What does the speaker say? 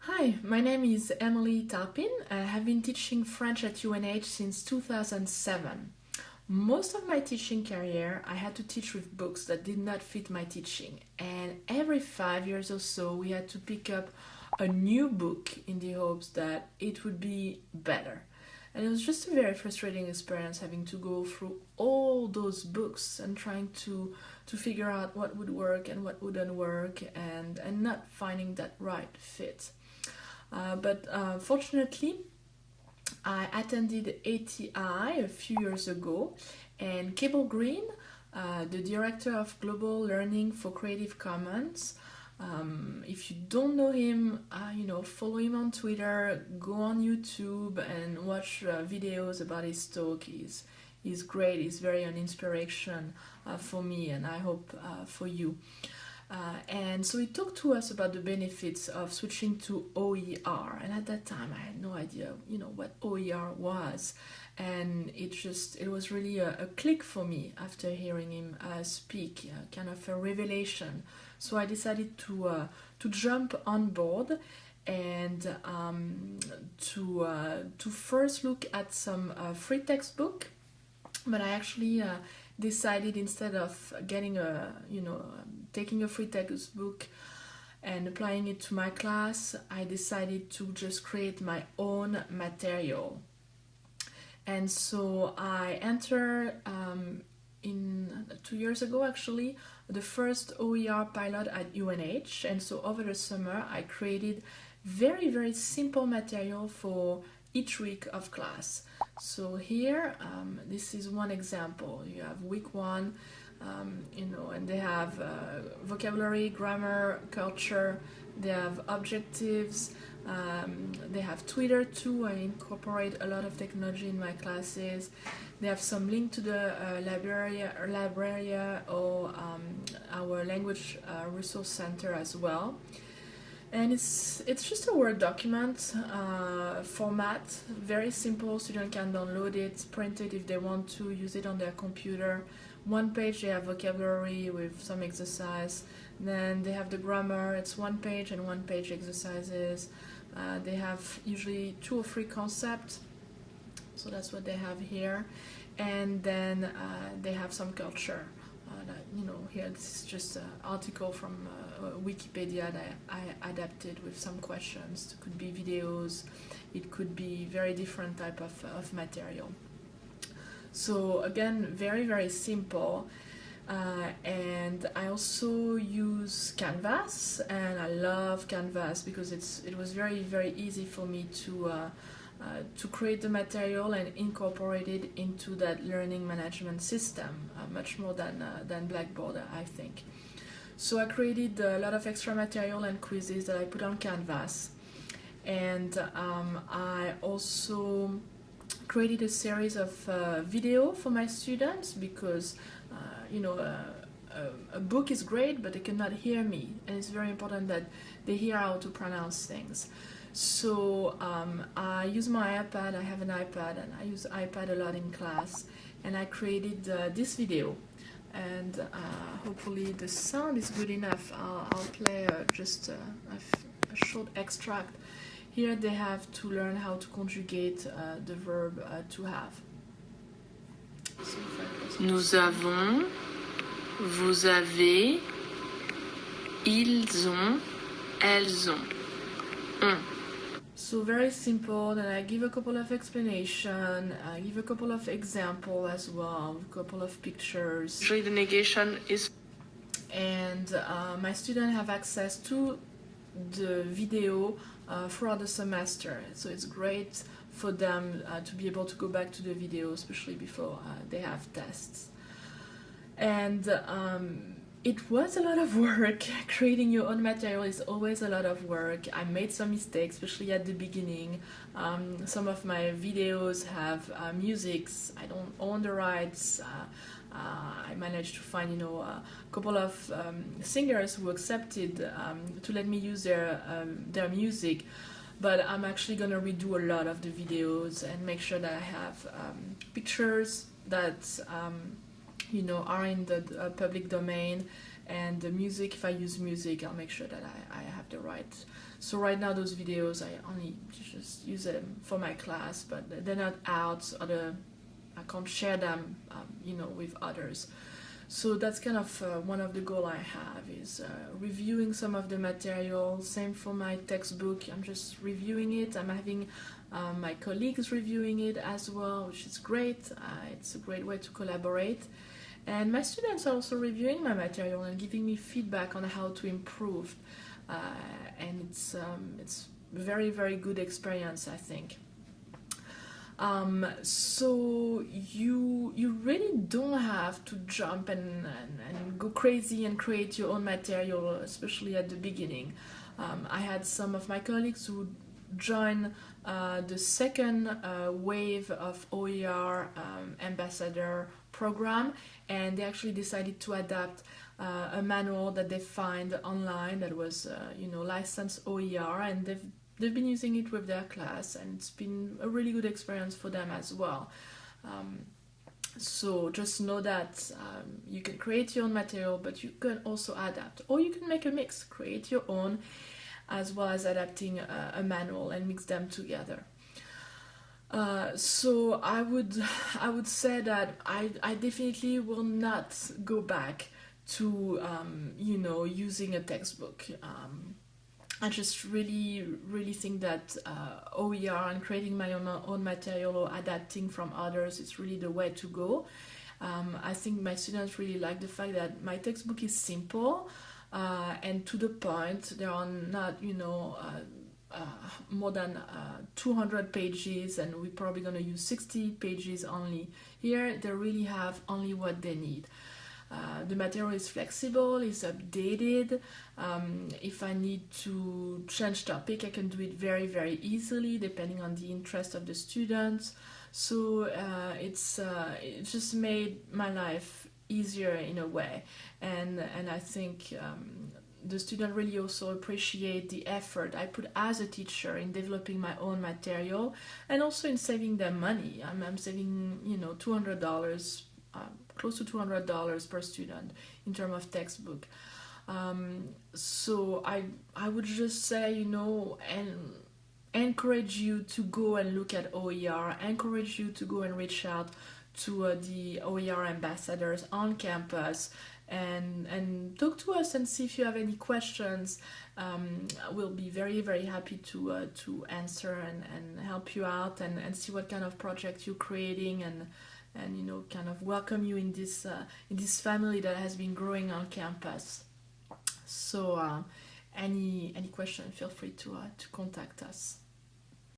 Hi, my name is Emily Tarpin. I have been teaching French at UNH since 2007. Most of my teaching career, I had to teach with books that did not fit my teaching, and every 5 years or so, we had to pick up a new book in the hopes that it would be better. And it was just a very frustrating experience having to go through all those books and trying to figure out what would work and what wouldn't work and not finding that right fit. But fortunately, I attended ATI a few years ago, and Cable Green, the director of Global Learning for Creative Commons, if you don't know him, follow him on Twitter, go on YouTube and watch videos about his talk. He's great. He's very an inspiration for me, and I hope for you. And so he talked to us about the benefits of switching to OER, and at that time I had no idea, what OER was, and it was really a click for me after hearing him speak, kind of a revelation. So I decided to jump on board and to first look at some free textbook, but I actually decided instead of taking a free textbook and applying it to my class, I decided to just create my own material. And so I entered in 2 years ago actually the first OER pilot at UNH, and so over the summer I created very, very simple material for each week of class. So here, this is one example. You have week 1, and they have vocabulary, grammar, culture, they have objectives, they have Twitter too. I incorporate a lot of technology in my classes. They have some link to the library or our language resource center as well. And it's just a Word document format, very simple. Students can download it, print it if they want to, use it on their computer. One page they have vocabulary with some exercise. Then they have the grammar, it's 1 page and 1 page exercises. They have usually 2 or 3 concepts, so that's what they have here. And then they have some culture. Here this is just an article from Wikipedia that I adapted with some questions. It could be videos, it could be very different type of material. So again, very, very simple. And I also use Canvas, and I love Canvas because it was very, very easy for me to create the material and incorporate it into that learning management system, much more than Blackboard, I think. So I created a lot of extra material and quizzes that I put on Canvas, and I also created a series of video for my students because a book is great, but they cannot hear me, and it's very important that they hear how to pronounce things. So I use my iPad. I have an iPad, and I use iPad a lot in class, and I created this video, and hopefully the sound is good enough. I'll play just a short extract. Here they have to learn how to conjugate the verb to have. So Nous avons, vous avez, ils ont, elles ont, on. So very simple. Then I give a couple of explanation. I give a couple of example as well, a couple of pictures. Usually the negation is. And my students have access to the video throughout the semester. So it's great for them to be able to go back to the video, especially before they have tests. And it was a lot of work. Creating your own material is always a lot of work. I made some mistakes, especially at the beginning. Some of my videos have musics. I don't own the rights. I managed to find, a couple of singers who accepted to let me use their music. But I'm actually gonna redo a lot of the videos and make sure that I have pictures that are in the public domain, and the music. If I use music, I'll make sure that I have the right So right now those videos, I only just use them for my class, but they're not out, I can't share them, with others. So that's kind of one of the goals I have, is reviewing some of the material. Same for my textbook, I'm just reviewing it. I'm having my colleagues reviewing it as well, which is great. It's a great way to collaborate. And my students are also reviewing my material and giving me feedback on how to improve. And it's very, very good experience, I think. So you really don't have to jump and go crazy and create your own material, especially at the beginning. I had some of my colleagues who joined the second wave of OER ambassador program, and they actually decided to adapt a manual that they find online that was licensed OER, and they've been using it with their class, and it's been a really good experience for them as well. So just know that you can create your own material, but you can also adapt, or you can make a mix, create your own as well as adapting a manual, and mix them together. So I would say that I definitely will not go back to using a textbook. I just really think that OER and creating my own material or adapting from others is really the way to go. I think my students really like the fact that my textbook is simple and to the point. There are not more than 200 pages, and we're probably going to use 60 pages only. Here they really have only what they need. The material is flexible, is updated. If I need to change topic, I can do it very, very easily depending on the interest of the students. So it just made my life easier in a way, and I think the student really also appreciate the effort I put as a teacher in developing my own material, and also in saving them money. I'm saving $200, close to $200 per student in terms of textbook. So I would just say, and encourage you to go and look at OER, encourage you to go and reach out to the OER ambassadors on campus, and talk to us and see if you have any questions. We'll be very, very happy to answer and help you out, and see what kind of project you're creating, and kind of welcome you in this family that has been growing on campus. So any question, feel free to contact us.